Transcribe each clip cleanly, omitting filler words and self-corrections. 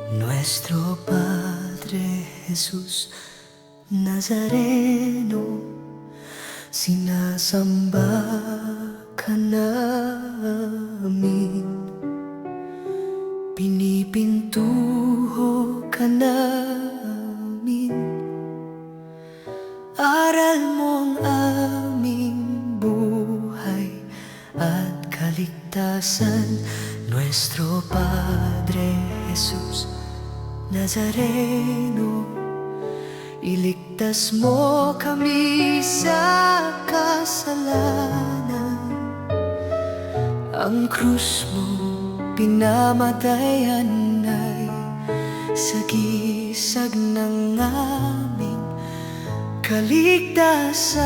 Nuestro Padre Jesús Nazareno, sinasamba ka namin, pinipintuho ka namin. Aral mo ang aming buhay at kaligtasan, Nuestro Padre Jesús Nazareno. Iligtas mo kami sa kasalanan. Ang krus mo pinamatayan ay sagisag ng aming kaligtasan.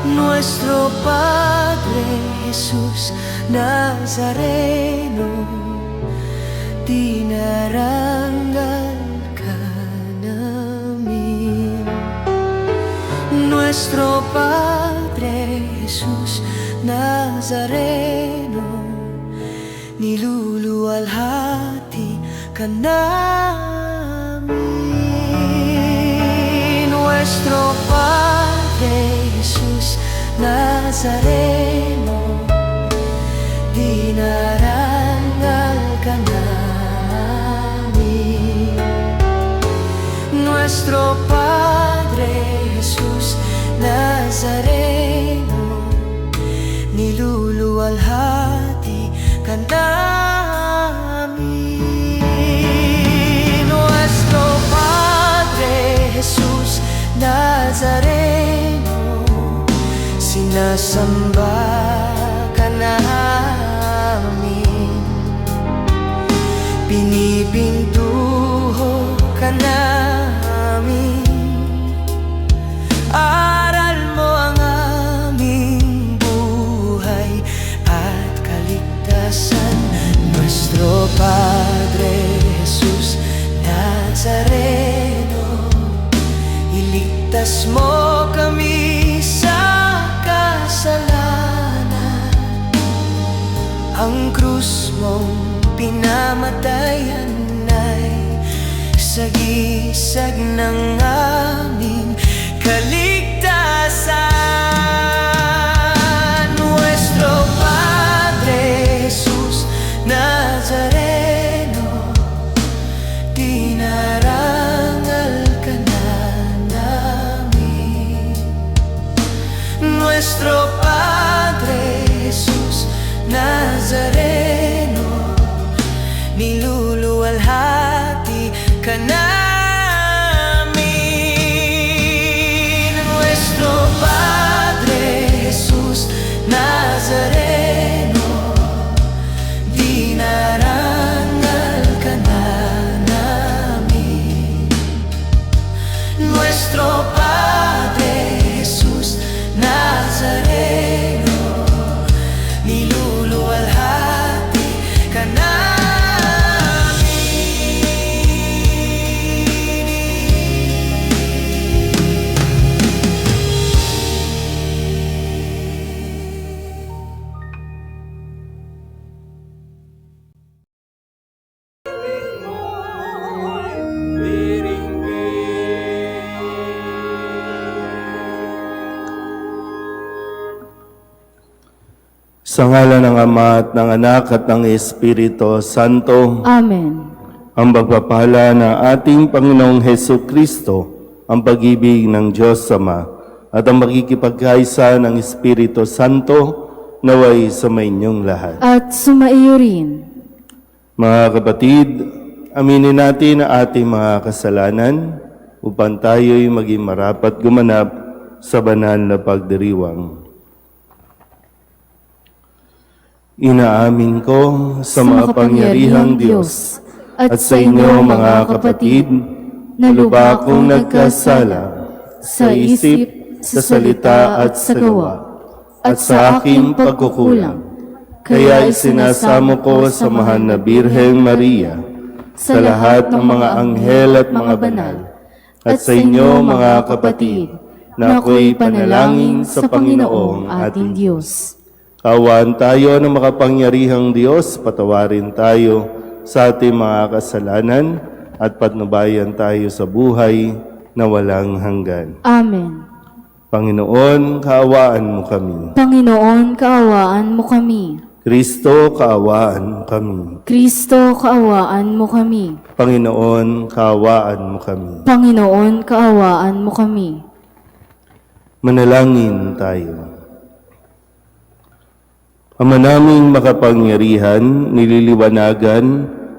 Nuestro Padre Jesús Nazareno, dinarangal ka namin. Nuestro Padre Jesús Nazareno, niluluwalhati ka namin. Nuestro Padre Jesús Nazareno, dinarangal ka namin. Nuestro Padre Jesús Nazareno, niluluwalhati ka namin. Nuestro Padre Jesús Nazareno, sinasamba ka namin, pinipintuho ka namin. Aral mo ang aming buhay at kaligtasan, Nuestro Padre Jesús Nazareno. Iligtas mo kami sa kasalanan. Ang krus mong pinamatayan ay sagisag ng aming kaligtasan. Nuestro Padre Jesús Nazareno, dinarangal ka na namin. Nuestro Padre Jesús Nazareno, niluluwalhati ka namin. Nuestro Padre Jesús Nazareno, dinarangal ka na namin. Nuestro Padre Jesús Nazareno, niluluwalhati ka namin. Sa ngalan ng Ama at ng Anak at ng Espiritu Santo. Amen. Ang pagpapala ng ating Panginoong Hesus Kristo, ang pag-ibig ng Diyos Ama, at ang makikipagkaisa ng Espiritu Santo, naway sa inyong lahat. At sumaiyo rin. Mga kapatid, aminin natin ang ating mga kasalanan upang tayo'y maging marapat gumanap sa banal na pagdiriwang. Inaamin ko sa makapangyarihang Diyos at sa inyo mga kapatid na lubha kong nagkasala sa isip, sa salita at sa gawa at sa aking pagkukulang. Kaya isinasamo ko sa mahal na Birheng Maria, sa lahat ng mga anghel at mga banal, at sa inyo mga kapatid na ako'y panalangin sa Panginoong ating Diyos. Kawaan tayo ng makapangyarihang Diyos, patawarin tayo sa ating mga kasalanan at patnubayan tayo sa buhay na walang hanggan. Amen. Panginoon, kaawaan mo kami. Panginoon, kaawaan mo kami. Kristo, kaawaan mo kami. Kristo, kaawaan mo kami. Panginoon, kaawaan mo kami. Panginoon, kaawaan mo kami. Manalangin tayo. Ama naming makapangyarihan, nililiwanagan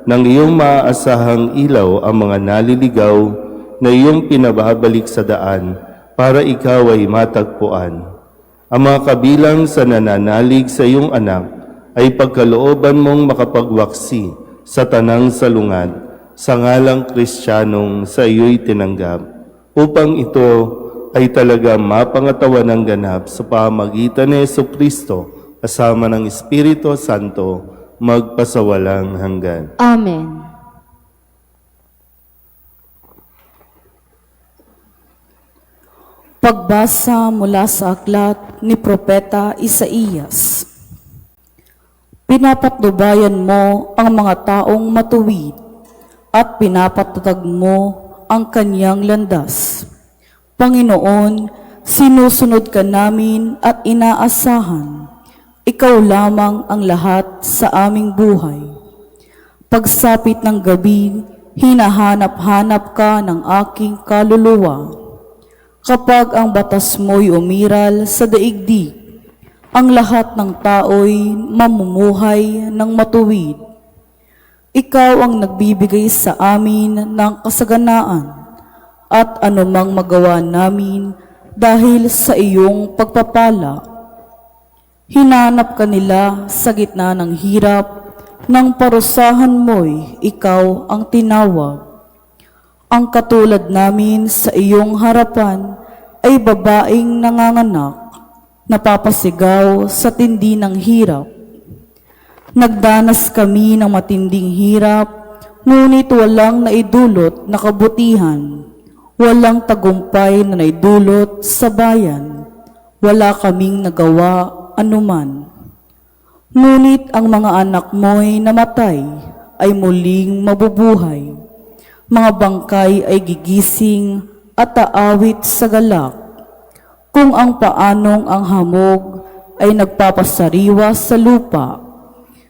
ng iyong maaasahang ilaw ang mga naliligaw na iyong pinababalik sa daan para ikaw ay matagpuan. Ang mga kabilang sa nananalig sa iyong anak ay pagkalooban mong makapagwaksi sa tanang salungat sa ngalang Kristiyanong sa iyo'y tinanggap, upang ito ay talaga mapangatawan ng ganap sa pamagitan ni Jesucristo kasama ng Espiritu Santo magpasawalang hanggan. Amen. Pagbasa mula sa aklat ni Propeta Isaías. Pinapatnubayan mo ang mga taong matuwid at pinapatatag mo ang kanyang landas. Panginoon, sinusunod ka namin at inaasahan. Ikaw lamang ang lahat sa aming buhay. Pagsapit ng gabi, hinahanap-hanap ka ng aking kaluluwa. Kapag ang batas mo'y umiral sa daigdig, ang lahat ng tao'y mamumuhay ng matuwid. Ikaw ang nagbibigay sa amin ng kasaganaan at anumang magawa namin dahil sa iyong pagpapala. Hinanap ka nila sa gitna ng hirap, ng parusahan mo'y ikaw ang tinawag. Ang katulad namin sa iyong harapan ay babaeng nanganganak, napapasigaw sa tindi ng hirap. Nagdanas kami ng matinding hirap, ngunit walang naidulot na kabutihan. Walang tagumpay na naidulot sa bayan. Wala kaming nagawa anuman. Ngunit ang mga anak mo'y namatay ay muling mabubuhay. Mga bangkay ay gigising at aawit sa galak. Kung ang paanong ang hamog ay nagpapasariwa sa lupa,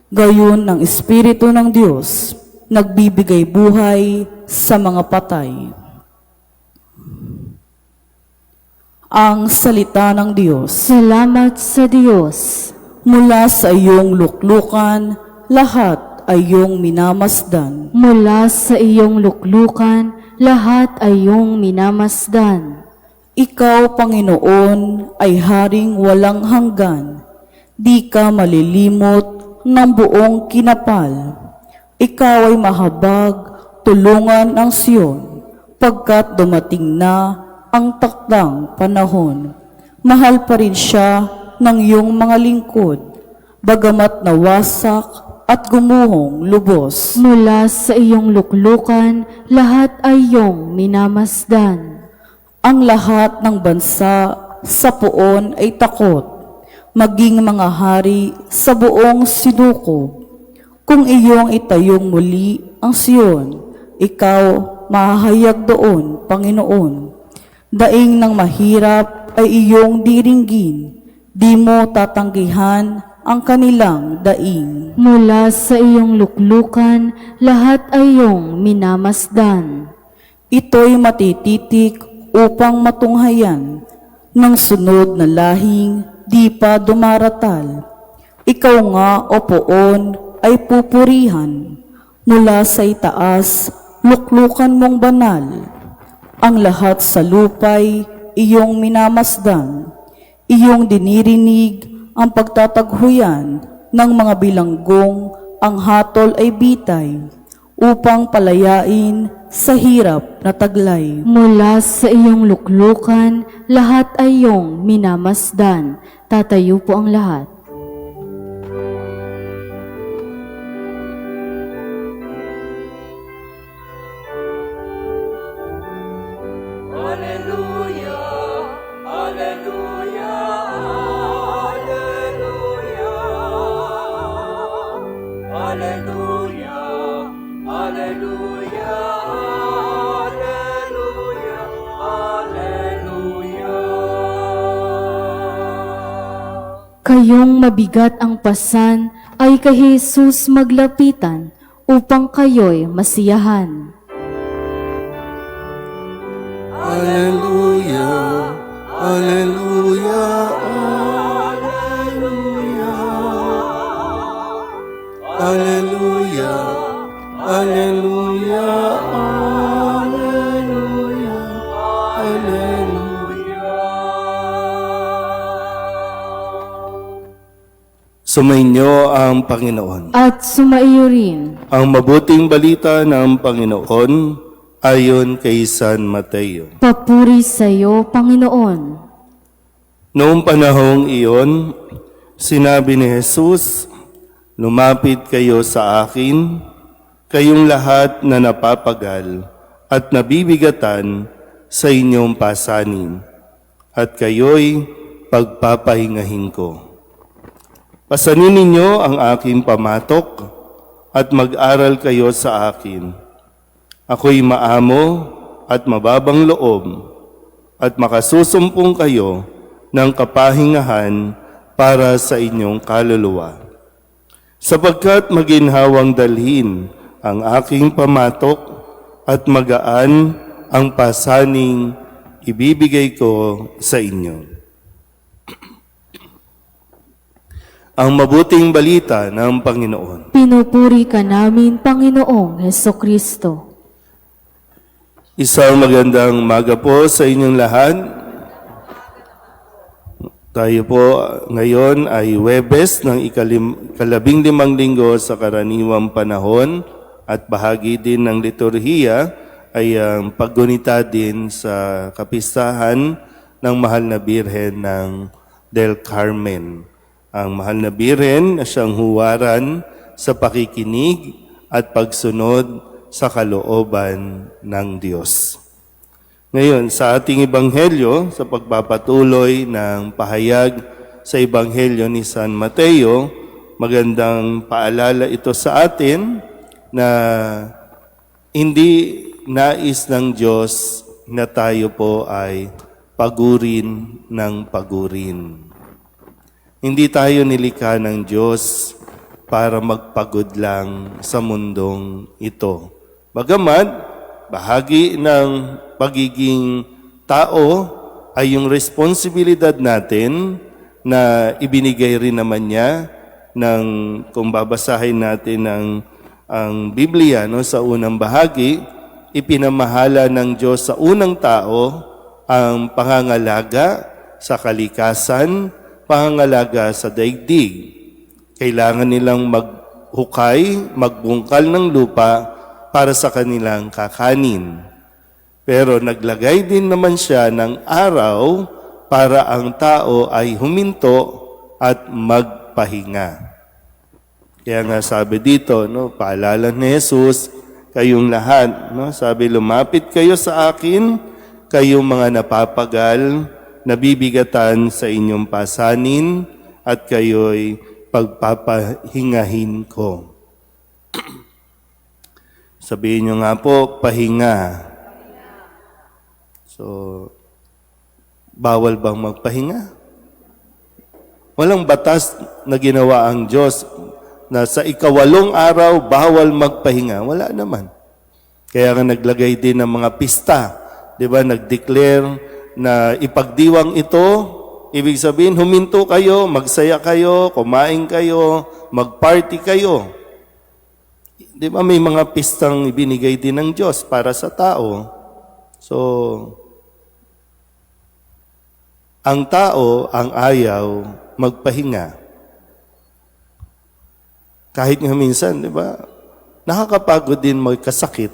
gayon ang Espiritu ng Diyos nagbibigay buhay sa mga patay. Ang salita ng Diyos. Salamat sa Diyos. Mula sa iyong luklukan, lahat ay iyong minamasdan. Mula sa iyong luklukan, lahat ay iyong minamasdan. Ikaw, Panginoon, ay haring walang hanggan. Di ka malilimot ng buong kinapal. Ikaw ay mahabag, tulungan ang Siyon, pagkat dumating na ang takdang panahon. Mahal pa rin siya ng iyong mga lingkod, bagamat nawasak at gumuhong lubos. Mula sa iyong luklukan, lahat ay iyong minamasdan. Ang lahat ng bansa sa poon ay takot, maging mga hari sa buong sinukob. Kung iyong itayong muli ang Siyon, ikaw mahahayag doon, Panginoon. Daing ng mahirap ay iyong diringgin, di mo tatanggihan ang kanilang daing. Mula sa iyong luklukan, lahat ay iyong minamasdan. Ito'y matititik upang matunghayan ng sunod na lahing di pa dumaratal. Ikaw nga, o poon, ay pupurihan. Mula sa itaas, luklukan mong banal. Ang lahat sa lupay, iyong minamasdan. Iyong dinirinig ang pagtataghuyan ng mga bilanggong, ang hatol ay bitay, upang palayain sa hirap na taglay. Mula sa iyong luklukan, lahat ay iyong minamasdan. Tatayo po ang lahat. Hallelujah, Kayong mabigat ang pasan ay kay Jesus maglapitan upang kayo'y masiyahan. Hallelujah, Hallelujah, Hallelujah, Hallelujah, Hallelujah, Hallelujah, Hallelujah. Sumainyo ang Panginoon. At sumaiyo rin. Ang mabuting balita ng Panginoon ayon kay San Mateo. Papuri sa iyo, Panginoon. Noong panahong iyon, sinabi ni Jesus, "Lumapit kayo sa akin, kayong lahat na napapagal at nabibigatan sa inyong pasanin, at kayo'y pagpapahingahin ko. Pasanin ninyo ang aking pamatok at mag-aral kayo sa akin. Ako'y maamo at mababang loob, at makasusumpong kayo ng kapahingahan para sa inyong kaluluwa. Sapagkat maginhawang dalhin ang aking pamatok at magaan ang pasaning ibibigay ko sa inyo." Ang mabuting balita ng Panginoon. Pinupuri ka namin, Panginoong Hesukristo. Isang magandang umaga po sa inyong lahat. Tayo po ngayon ay Huwebes ng ika-15 linggo sa karaniwang panahon, at bahagi din ng liturhiya ay ang paggunita din sa kapistahan ng Mahal na Birhen ng Del Carmen. Ang Mahal na Birhen na siyang huwaran sa pakikinig at pagsunod sa kalooban ng Diyos. Ngayon, sa ating Ebanghelyo, sa pagpapatuloy ng pahayag sa Ebanghelyo ni San Mateo, magandang paalala ito sa atin na hindi nais ng Diyos na tayo po ay pagurin ng pagurin. Hindi tayo nilikha ng Diyos para magpagod lang sa mundong ito. Bagamat, bahagi ng pagiging tao ay yung responsibilidad natin na ibinigay rin naman niya ng, kung babasahin natin ang Biblia sa unang bahagi, ipinamahala ng Diyos sa unang tao ang pangangalaga sa kalikasan, pangangalaga sa daigdig. Kailangan nilang maghukay, magbungkal ng lupa para sa kanilang kakanin. Pero naglagay din naman siya ng araw para ang tao ay huminto at magpahinga. Kaya nga sabi dito, paalala ni Jesus, kayong lahat, sabi, lumapit kayo sa akin, kayong mga napapagal, nabibigatan sa inyong pasanin, at kayo'y pagpapahingahin ko. Sabihin nyo nga po, pahinga. So, bawal bang magpahinga? Walang batas na ginawa ang Diyos na sa ika-8 araw, bawal magpahinga. Wala naman. Kaya nga naglagay din ng mga pista. Diba? Nag-declare na ipagdiwang ito, ibig sabihin, huminto kayo, magsaya kayo, kumain kayo, mag-party kayo. Di ba may mga pistang ibinigay din ng Diyos para sa tao? So, ang tao ang ayaw magpahinga. Kahit nga minsan, di ba, nakakapagod din magkasakit.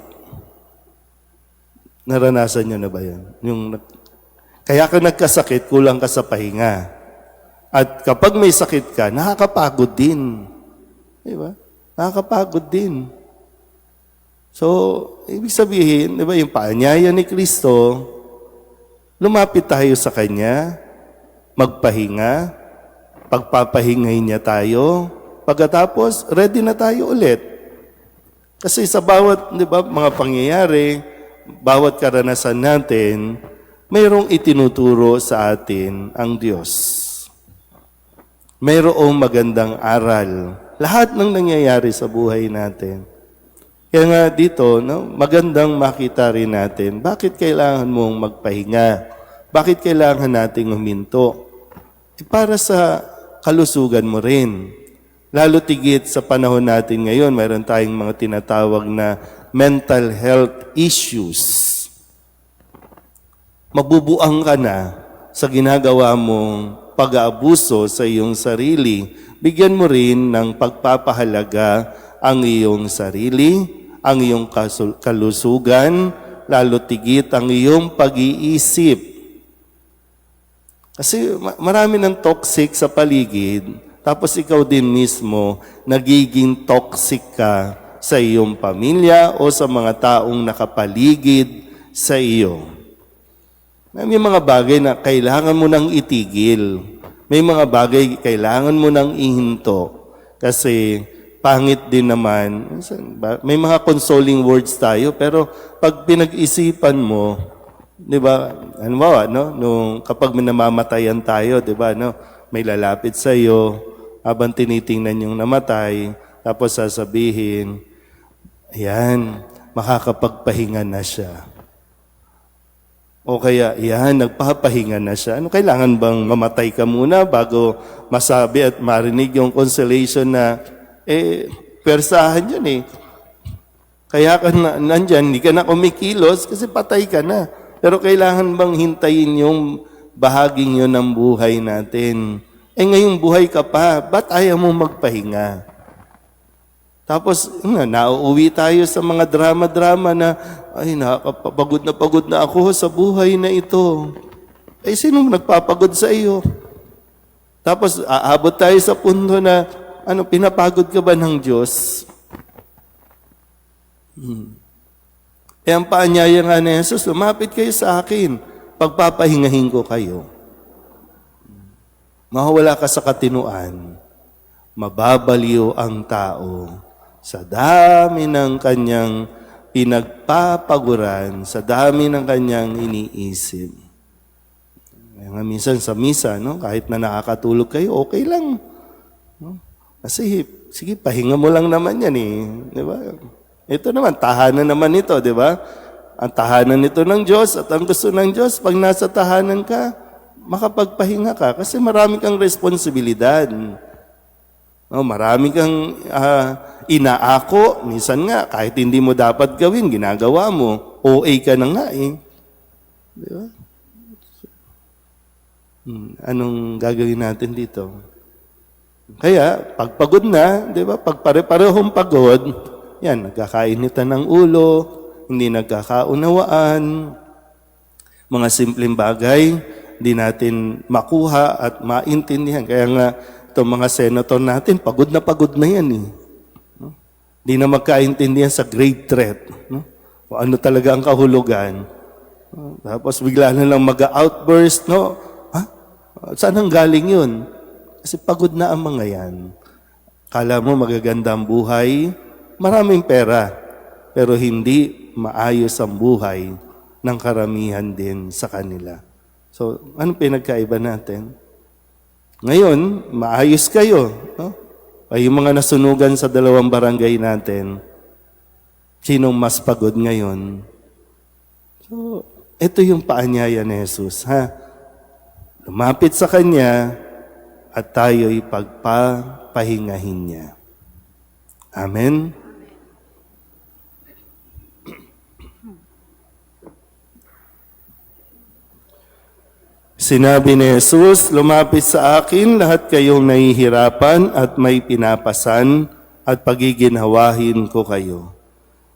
Naranasan nyo na ba yan? Kaya ka nagkasakit, kulang ka sa pahinga. At kapag may sakit ka, nakakapagod din. Di ba? Nakakapagod din. So, ibig sabihin, di ba, yung paanyaya ni Kristo, lumapit tayo sa Kanya, magpahinga, pagpapahingay niya tayo, pagkatapos, ready na tayo ulit. Kasi sa bawat, di ba, mga pangyayari, bawat karanasan natin, mayroong itinuturo sa atin ang Diyos. Mayroong magandang aral. Lahat ng nangyayari sa buhay natin. Kaya nga dito, no, magandang makita rin natin, bakit kailangan mong magpahinga? Bakit kailangan nating huminto? Para sa kalusugan mo rin. Lalo tigit sa panahon natin ngayon, mayroon tayong mga tinatawag na mental health issues. Mabubuang ka na sa ginagawa mong pag-aabuso sa iyong sarili. Bigyan mo rin ng pagpapahalaga ang iyong sarili, ang iyong kalusugan, lalo tigit ang iyong pag-iisip. Kasi marami ng toxic sa paligid, tapos ikaw din mismo nagiging toxic ka sa iyong pamilya o sa mga taong nakapaligid sa iyo. May mga bagay na kailangan mo nang itigil. May mga bagay kailangan mo nang ihinto. Kasi pangit din naman. May mga consoling words tayo, pero pag pinag-isipan mo, di ba, ano ba, no? Nung kapag minamamatayan tayo, di ba, no? May lalapit sa iyo, habang tinitingnan yung namatay, tapos sasabihin, ayan, makakapagpahinga na siya. O kaya, ayan, nagpapahinga na siya. Ano, kailangan bang mamatay ka muna bago masabi at marinig yung consolation na, persahan yun eh. Kaya ka nandyan, hindi ka na kumikilos kasi patay ka na. Pero kailangan bang hintayin yung bahaging yun ng buhay natin? Ngayong buhay ka pa, ba't ayaw mo magpahinga? Tapos, nauuwi tayo sa mga drama-drama na, ay, pagod na ako sa buhay na ito. Sino nagpapagod sa iyo? Tapos, aabot tayo sa punto na, pinapagod ka ba ng Diyos? Ang paanyaya nga ni Jesus, lumapit kayo sa akin, pagpapahingahin ko kayo. Mawawala ka sa katinuan, mababaliw ang tao sa dami ng kanyang pinagpapaguran, sa dami ng kanyang iniisip. Kaya minsan sa misa, no, kahit na nakakatulog kayo, okay lang. No? Kasi, sige, pahinga mo lang naman yan eh. Di ba? Ito naman, tahanan naman ito, di ba? Ang tahanan ito ng Diyos at ang gusto ng Diyos, pag nasa tahanan ka, makapagpahinga ka kasi marami kang responsibilidad. No, marami kang inaako. Minsan nga, kahit hindi mo dapat gawin, ginagawa mo. OA ka na nga eh. Di ba? Anong gagawin natin dito? Kaya, pagpagod na, di ba? Pag pare-parehong pagod, yan, nagkakainitan ng ulo, hindi nagkakaunawaan, mga simpleng bagay, hindi natin makuha at maintindihan. Kaya nga, itong mga senator natin, pagod na yan eh. No? Hindi na magkaintindihan sa great threat. No? O ano talaga ang kahulugan. No? Tapos bigla na lang mag-outburst, no? Ha? Saan ang galing yun? Kasi pagod na ang mga yan. Kala mo magaganda ang buhay, maraming pera, pero hindi maayos ang buhay ng karamihan din sa kanila. So, anong pinagkaiba natin? Ngayon, maayos kayo. No? Ay yung mga nasunugan sa 2 barangay natin, sinong mas pagod ngayon? So, ito yung paanyaya ni Jesus. Lumapit sa Kanya at tayo'y pagpapahingahin niya. Amen? Sinabi ni Jesus, lumapit sa akin lahat kayong nahihirapan at may pinapasan at pagiginhawahin ko kayo.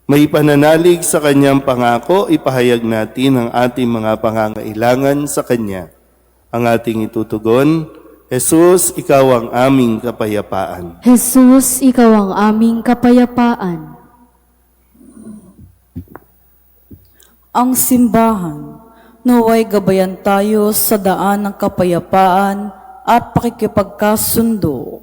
May pananalig sa kanyang pangako, ipahayag natin ang ating mga pangangailangan sa kanya. Ang ating itutugon, Jesus, ikaw ang aming kapayapaan. Jesus, ikaw ang aming kapayapaan. Ang simbahan, naway gabayan tayo sa daan ng kapayapaan at pakikipagkasundo.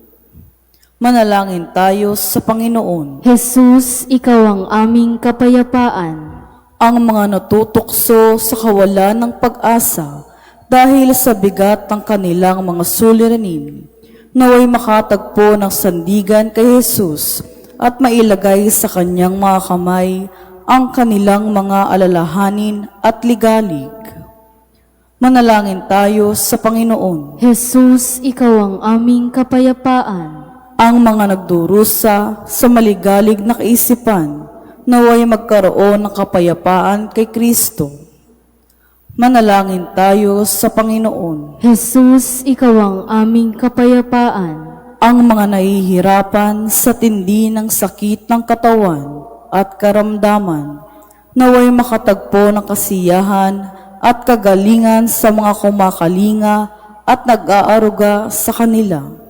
Manalangin tayo sa Panginoon. Jesus, ikaw ang aming kapayapaan. Ang mga natutukso sa kawalan ng pag-asa dahil sa bigat ng kanilang mga suliranin, naway makatagpo ng sandigan kay Jesus at mailagay sa kanyang mga kamay ang kanilang mga alalahanin at ligalig. Manalangin tayo sa Panginoon. Jesus, ikaw ang aming kapayapaan. Ang mga nagdurusa sa maligalig na kaisipan, naway magkaroon ng kapayapaan kay Kristo. Manalangin tayo sa Panginoon. Jesus, ikaw ang aming kapayapaan. Ang mga nahihirapan sa tindi ng sakit ng katawan at karamdaman, naway makatagpo ng kasiyahan at kagalingan sa mga kumakalinga at nag-aaruga sa kanila.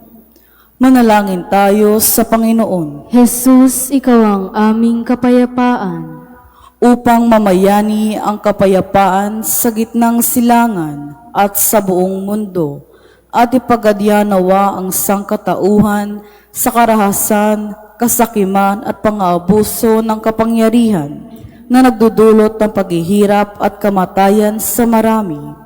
Manalangin tayo sa Panginoon. Jesus, ikaw ang aming kapayapaan. Upang mamayani ang kapayapaan sa gitnang silangan at sa buong mundo, at ipagadya nawa ang sangkatauhan sa karahasan, kasakiman at pang-aabuso ng kapangyarihan na nagdudulot ng paghihirap at kamatayan sa marami.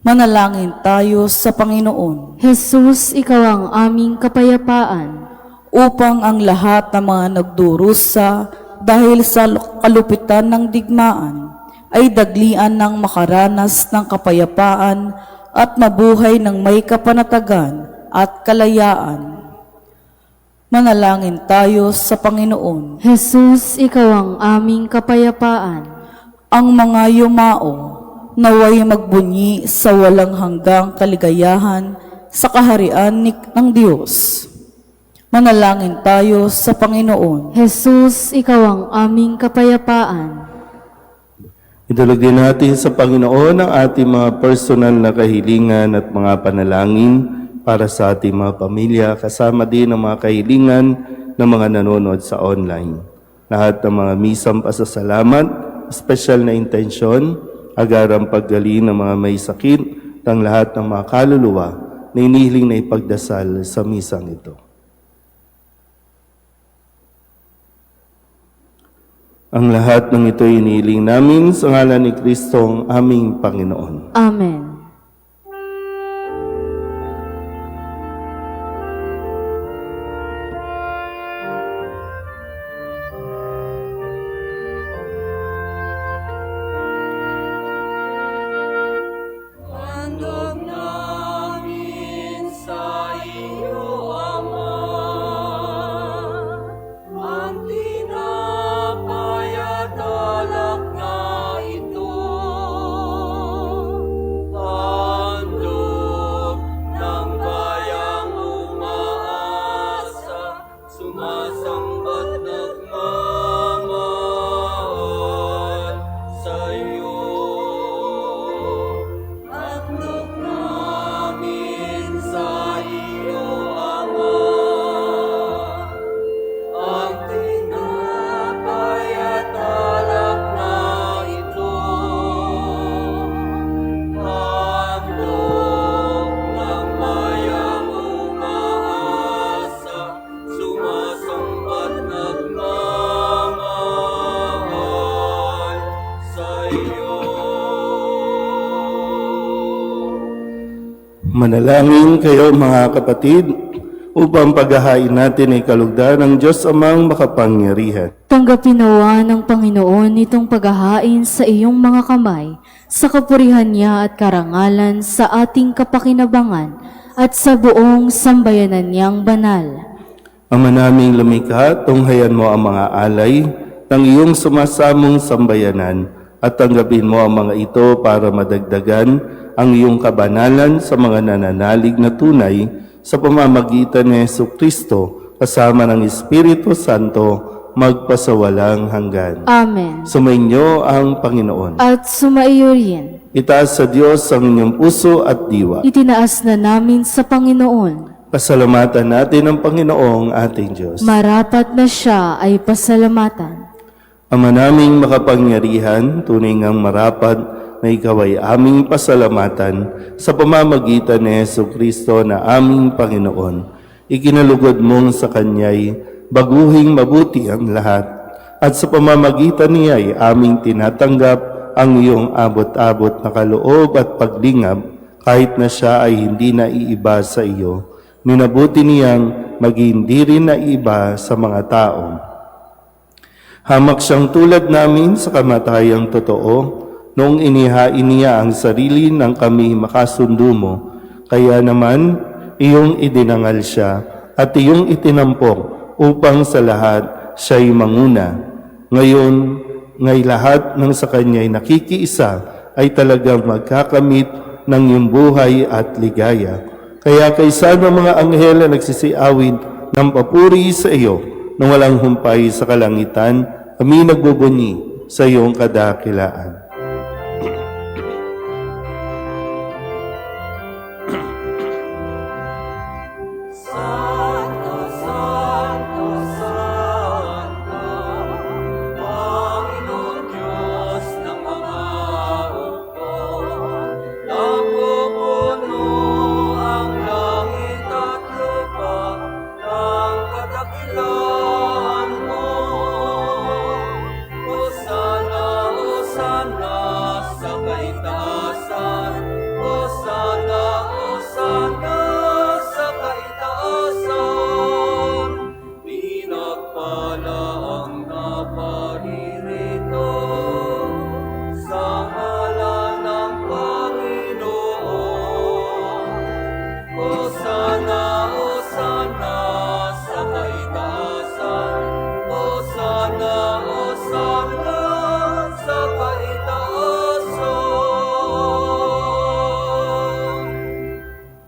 Manalangin tayo sa Panginoon. Jesus, ikaw ang aming kapayapaan. Upang ang lahat ng mga nagdurusa dahil sa kalupitan ng digmaan ay daglian ng makaranas ng kapayapaan at mabuhay ng may kapanatagan at kalayaan. Manalangin tayo sa Panginoon. Jesus, ikaw ang aming kapayapaan. Ang mga yumao naway magbunyi sa walang hanggang kaligayahan sa kaharian ng Diyos. Manalangin tayo sa Panginoon. Jesus, ikaw ang aming kapayapaan. Idulog din natin sa Panginoon ang ating mga personal na kahilingan at mga panalangin para sa ating mga pamilya, kasama din ang mga kahilingan ng mga nanonood sa online. Lahat ng mga misang pasasalamat, special na intensyon, agarang paggaling ng mga may sakit, ang lahat ng mga kaluluwa na inihiling na ipagdasal sa misang ito. Ang lahat ng ito inihiling namin sa ngalan ni Kristong aming Panginoon. Amen. Handog namin sa iyo, Ama, ang tinapay at alak na ito. Handog ng bayang umaasa, sumasamba't nagmamahal sa iyo. Handog namin sa iyo, Ama, ang tinapay at alak na ito. Handog ng bayang umaasa, sumasamba't nagmamahal sa iyo. Manalangin kayo mga kapatid, upang paghahain natin ay kalugdan ng Diyos Amang makapangyarihan. Tanggapin nawa ng Panginoon itong paghahain sa iyong mga kamay, sa kapurihan niya at karangalan sa ating kapakinabangan at sa buong sambayanan niyang banal. Ama naming lumikha, tunghayan mo ang mga alay ng iyong sumasamong sambayanan at tanggapin mo ang mga ito para madagdagan ang iyong kabanalan sa mga nananalig na tunay sa pamamagitan ni Jesucristo kasama ng Espiritu Santo magpasawalang hanggan. Amen. Sumainyo ang Panginoon. At sumaiyo rin. Itaas sa Diyos ang inyong puso at diwa. Itinaas na namin sa Panginoon. Pasalamatan natin ang Panginoong ating Diyos. Marapat na siya ay pasalamatan. Ama naming makapangyarihan, tunay ngang marapat na ikaw ay aming pasalamatan sa pamamagitan ni Jesucristo na aming Panginoon. Ikinalugod mong sa kanya'y baguhing mabuti ang lahat, at sa pamamagitan niya'y aming tinatanggap ang iyong abot-abot na kaloob at paglingap, kahit na siya ay hindi naiiba sa iyo. Minabuti niyang maging di rin naiiba sa mga tao. Hamak siyang tulad namin sa kamatayang totoo, noong inihain niya ang sarili ng kami makasundo mo. Kaya naman, iyong idinangal siya at iyong itinampok upang sa lahat siya'y manguna. Ngayon, ngay lahat ng sa kanya'y nakikiisa ay talagang magkakamit ng iyong buhay at ligaya. Kaya kaysa ng mga anghel na nagsisiawit ng papuri sa iyo nang walang humpay sa kalangitan, kami nagbubunyi sa iyong kadakilaan. Santo, Santo, Santo, Panginoon Diyos ng mga hukbo. Napupuno ang langit at lupa ng kadakilaan mo. Hosana, Hosana sa kaitaasan. Hosana, Hosana sa kaitaasan. Pinagpala ang naparirito sa ngalan ng Panginoon. Hosana, Hosana sa kaitaasan. Hosana, Hosana sa kaitaasan.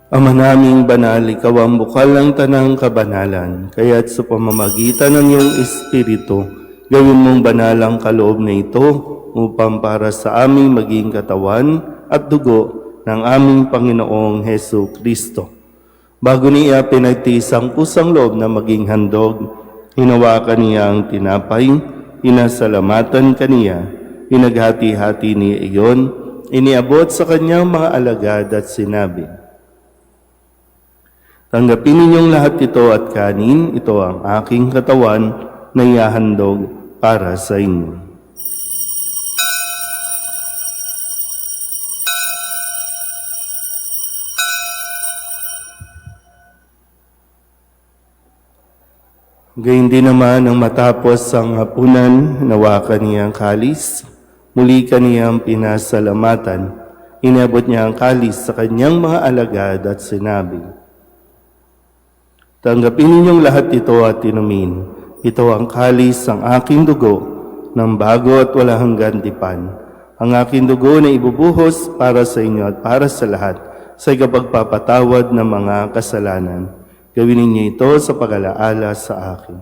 Ama naming banal, ikaw ang bukal ng tanang kabanalan, kaya't sa pamamagitan ng iyong Espiritu, gawin mong banal ang kaloob na ito upang para sa aming maging katawan at dugo ng aming Panginoong Hesu Kristo. Bago niya pinagtiis ang pusang loob na maging handog, hinawakan niya ang tinapay, inasalamatan kaniya, pinaghati-hati niya iyon, iniabot sa kanyang mga alagad at sinabi, "Tanggapin ninyong lahat ito at kanin, ito ang aking katawan na ihahandog para sa inyo." Gayun din naman ang matapos ang hapunan, nawakan niya ang kalis, muli kaniyang pinasalamatan, inabot niya ang kalis sa kanyang mga alagad at sinabi, "Tanggapin ninyong lahat ito at inumin. Ito ang kalis ng aking dugo ng bago at walang hanggan tipan. Ang aking dugo na ibubuhos para sa inyo at para sa lahat sa ikapagpapatawad ng mga kasalanan. Gawin ninyo ito sa pag-alaala sa akin."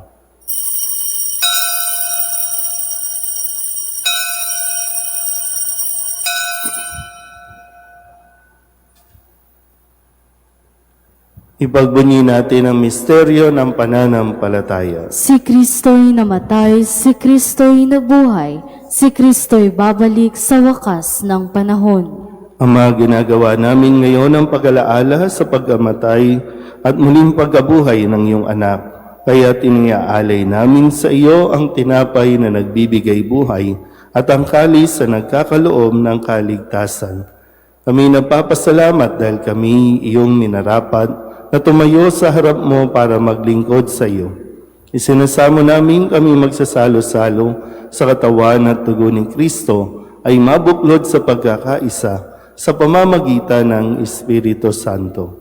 Ipagbunyi natin ang misteryo ng pananampalataya. Si Kristo'y namatay, si Kristo'y nabuhay, si Kristo'y babalik sa wakas ng panahon. Ama, ginagawa namin ngayon ang pag-alaala sa pagkamatay at muling pagkabuhay ng iyong anak. Kaya iniaalay namin sa iyo ang tinapay na nagbibigay buhay at ang kalis na nagkakaloob ng kaligtasan. Kami nagpapasalamat dahil kami iyong minarapat na tumayo sa harap mo para maglingkod sa iyo. Isinasamo namin kami magsasalo-salo sa katawan at dugo ni Kristo ay mabuklod sa pagkakaisa sa pamamagitan ng Espiritu Santo.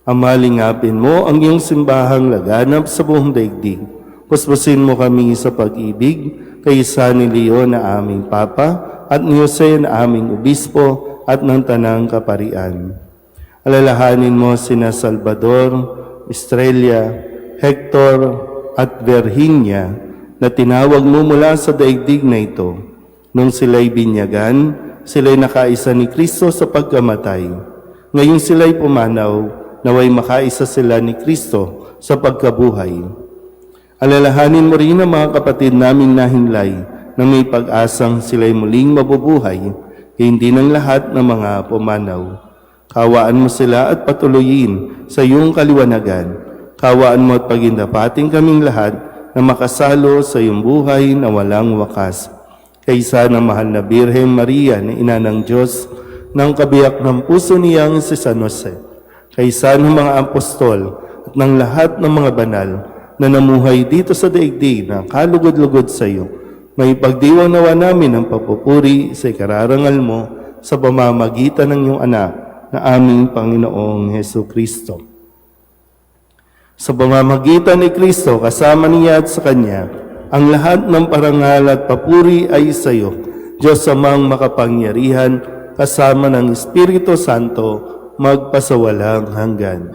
Ama, lingapin mo ang iyong simbahang laganap sa buong daigdig. Puspusin mo kami sa pag-ibig kay San Leo na aming Papa at ni Jose na aming Obispo at ng Tanang Kaparian. Alalahanin mo sina Salvador, Estrella, Hector at Virginia na tinawag mo mula sa daigdig na ito. Nung sila'y binyagan, sila'y nakaisa ni Kristo sa pagkamatay. Ngayong sila'y pumanaw, naway makaisa sila ni Kristo sa pagkabuhay. Alalahanin mo rin ang mga kapatid naming nahinlay na may pag-asang sila'y muling mabubuhay, hindi ng lahat ng mga pumanaw. Kawaan mo sila at patuloyin sa iyong kaliwanagan. Kawaan mo at pagindapating kaming lahat na makasalo sa iyong buhay na walang wakas. Kaysa ng mahal na Birhen Maria na ina ng Diyos, ng kabiyak ng puso niyang si San Jose, kaysa ng mga apostol at ng lahat ng mga banal na namuhay dito sa daigdig na kalugod-lugod sa iyo, may pagdiwang nawa namin ang papupuri sa ikararangal mo sa pamamagitan ng iyong anak na aming Panginoong Heso Kristo. Sa pamamagitan ni Kristo, kasama niya at sa Kanya, ang lahat ng parangal at papuri ay sa iyo, Diyos Amang makapangyarihan, kasama ng Espiritu Santo, magpasawalang hanggan.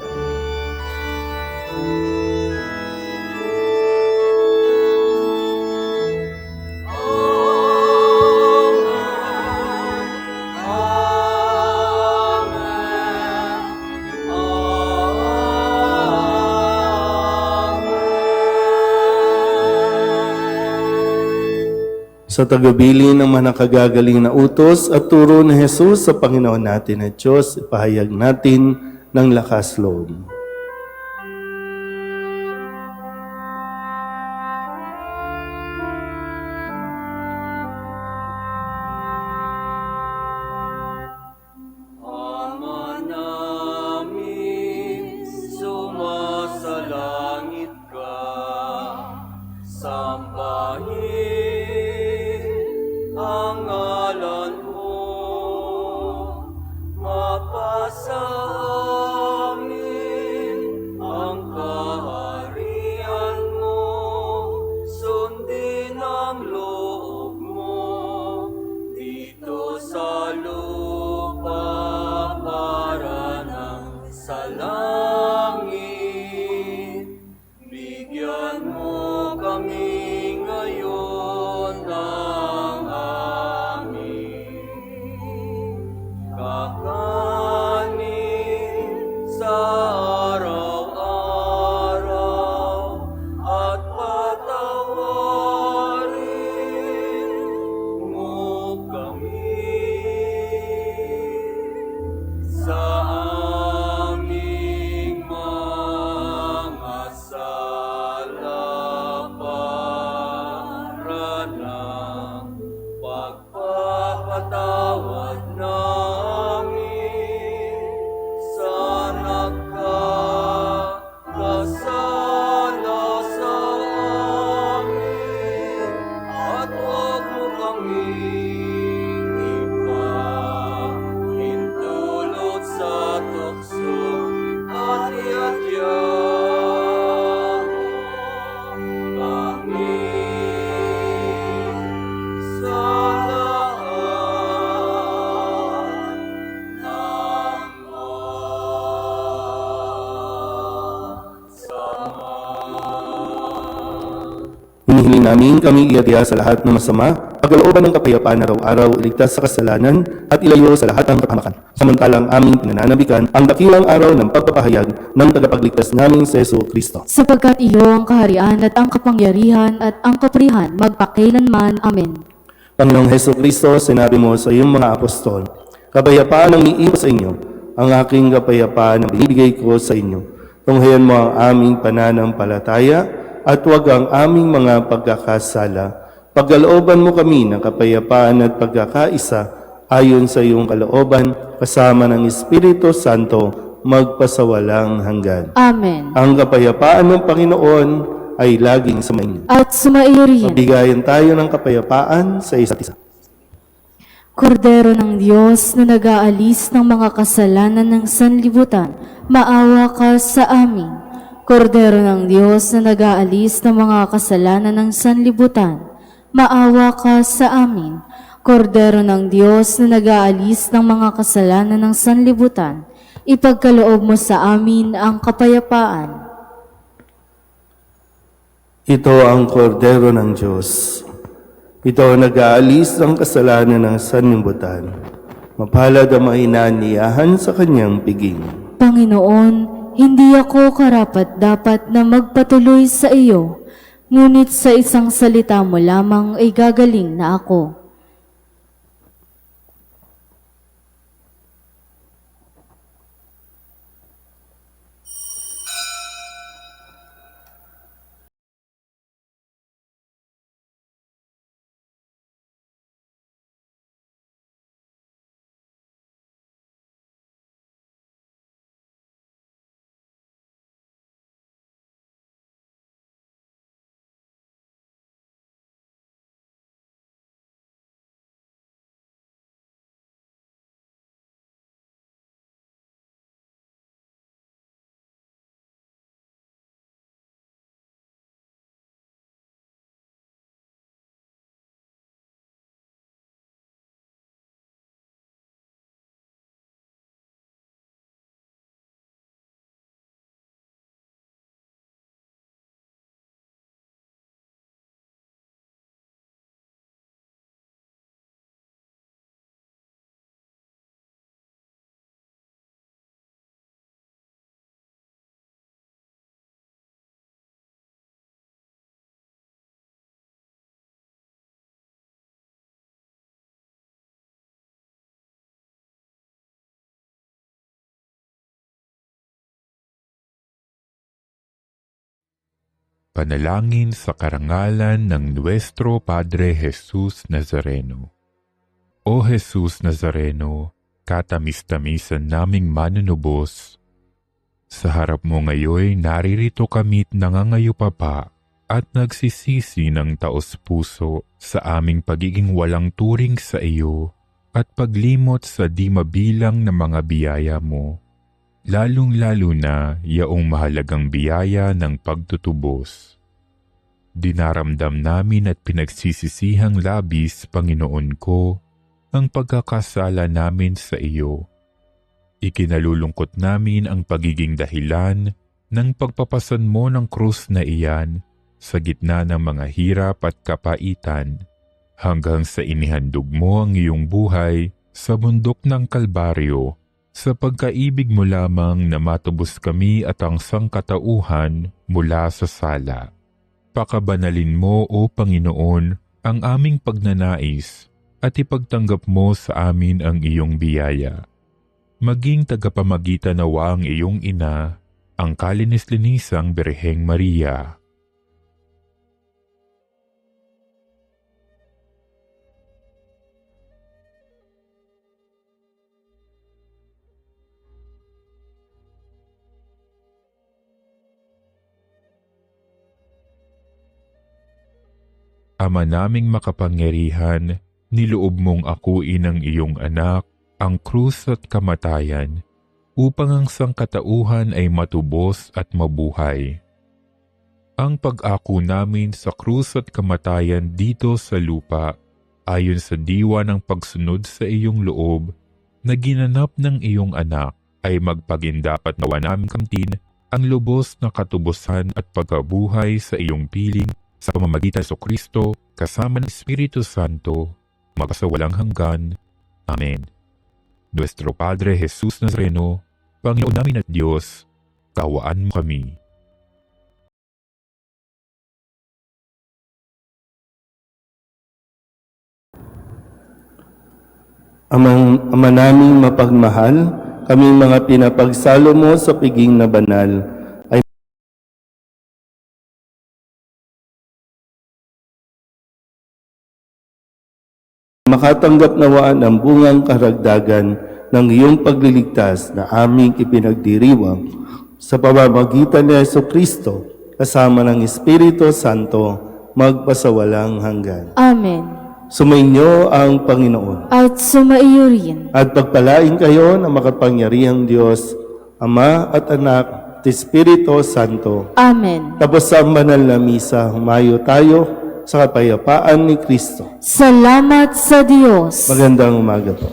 Sa tagabili ng mga nakagagaling na utos at turo ni Jesus sa Panginoon natin at Diyos, ipahayag natin ng lakas loob. Ama namin, sumasalangit ka, sambahin ang ngalan mo, mapasa amin ang kaharian mo, sundin ang loob mo, dito sa lupa para ng sa langit. Bigyan mo kami ngayon ng aming kakanin sa araw-araw at patawarin mo kami sa aming mga sala para ng pagpapatawad namin sa nagkakasala sa amin, at huwag mo kaming ipahintulot sa tukso at iadya kami sa lahat ng masama. Hinihiling namin kami iadya sa lahat ng masama, pagkalooban ng kapayapaan araw-araw, iligtas sa kasalanan, at ilayo sa lahat ng kapahamakan. Samantalang aming pinananabikan ang dakilang araw ng pagpapahayag ng tagapagligtas naming si Jesu Kristo. Sapagkat iyo ang kaharian at ang kapangyarihan at ang kapurihan magpakailanman. Amen. Panginoong Heso Kristo, sinabi mo sa iyong mga apostol, kapayapaan ang iiwan sa inyo, ang aking kapayapaan ang binibigay ko sa inyo. Tunghayan mo ang aming pananampalataya at huwag ang aming mga pagkakasala. Pagkalooban mo kami ng kapayapaan at pagkakaisa ayon sa iyong kalooban, kasama ng Espiritu Santo, magpasawalang hanggan. Amen. Ang kapayapaan ng Panginoon ay laging sa inyo. At sumaiyo rin. Mabigayan tayo ng kapayapaan sa isa't isa. Kordero ng Diyos na nag-aalis ng mga kasalanan ng sanlibutan, maawa ka sa amin. Kordero ng Diyos na nag-aalis ng mga kasalanan ng sanlibutan, maawa ka sa amin. Kordero ng Diyos na nag-aalis ng mga kasalanan ng sanlibutan, ipagkaloob mo sa amin ang kapayapaan. Ito ang kordero ng Diyos. Ito ang nag-aalis ng kasalanan ng sanlibutan. Mapalad ang mga inaniyahan sa kanyang piging. Panginoon, hindi ako karapat-dapat na magpatuloy sa iyo, ngunit sa isang salita mo lamang ay gagaling na ako. Panalangin sa karangalan ng Nuestro Padre Jesus Nazareno. O Jesus Nazareno, katamis-tamisan naming manunubos, sa harap mo ngayon naririto kami't nangangayupapa at nagsisisi ng taos-puso sa aming pagiging walang turing sa iyo at paglimot sa di mabilang na mga biyaya mo, lalong-lalo na yaong mahalagang biyaya ng pagtutubos. Dinaramdam namin at pinagsisisihang labis, Panginoon ko, ang pagkakasala namin sa iyo. Ikinalulungkot namin ang pagiging dahilan ng pagpapasan mo ng krus na iyan sa gitna ng mga hirap at kapaitan, hanggang sa inihandog mo ang iyong buhay sa bundok ng Kalbaryo, sa pagkaibig mo lamang na matubos kami at ang sangkatauhan mula sa sala. Pakabanalin mo, O Panginoon, ang aming pagnanais at ipagtanggap mo sa amin ang iyong biyaya. Maging tagapamagitan nawa ang iyong ina, ang kalinis-linisang Birheng Maria. Ama naming makapangyarihan, niloob mong akuin ang iyong anak, ang krus at kamatayan, upang ang sangkatauhan ay matubos at mabuhay. Ang pag-ako namin sa krus at kamatayan dito sa lupa, ayon sa diwa ng pagsunod sa iyong loob, na ginanap ng iyong anak, ay magpagindapat nawa namin kamtin ang lubos na katubusan at pagkabuhay sa iyong piling, sa pamamagitan sa Kristo, kasama ng Espiritu Santo, magpasawalang hanggan. Amen. Nuestro Padre Jesus Nazareno, Panginoon namin at Diyos, kaawaan mo kami. Ama naming mapagmahal, kaming mga pinapagsalo mo sa piging na banal, ay makatanggap nawa ng bungang karagdagan ng iyong pagliligtas na aming ipinagdiriwang sa pamamagitan ni Jesucristo kasama ng Espiritu Santo magpasawalang hanggan. Amen. Sumainyo ang Panginoon. At sumaiyo rin. At pagpalain kayo ng makapangyarihang Diyos, Ama at Anak at Espiritu Santo. Amen. Tapos sa banal na misa, humayo tayo sa kapayapaan ni Kristo. Salamat sa Diyos. Magandang umaga po.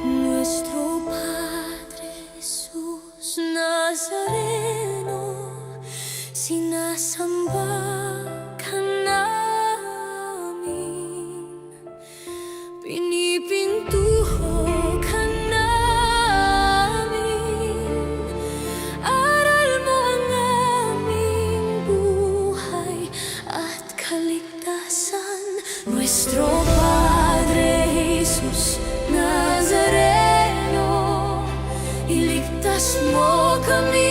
Nuestro Padre Jesús Nazareno, sinasamba ka namin, pinipintuho ka namin, aral mo ang aming buhay at kaligtasan. Nuestro Padre Jesus Nazareno, iligtas mo kami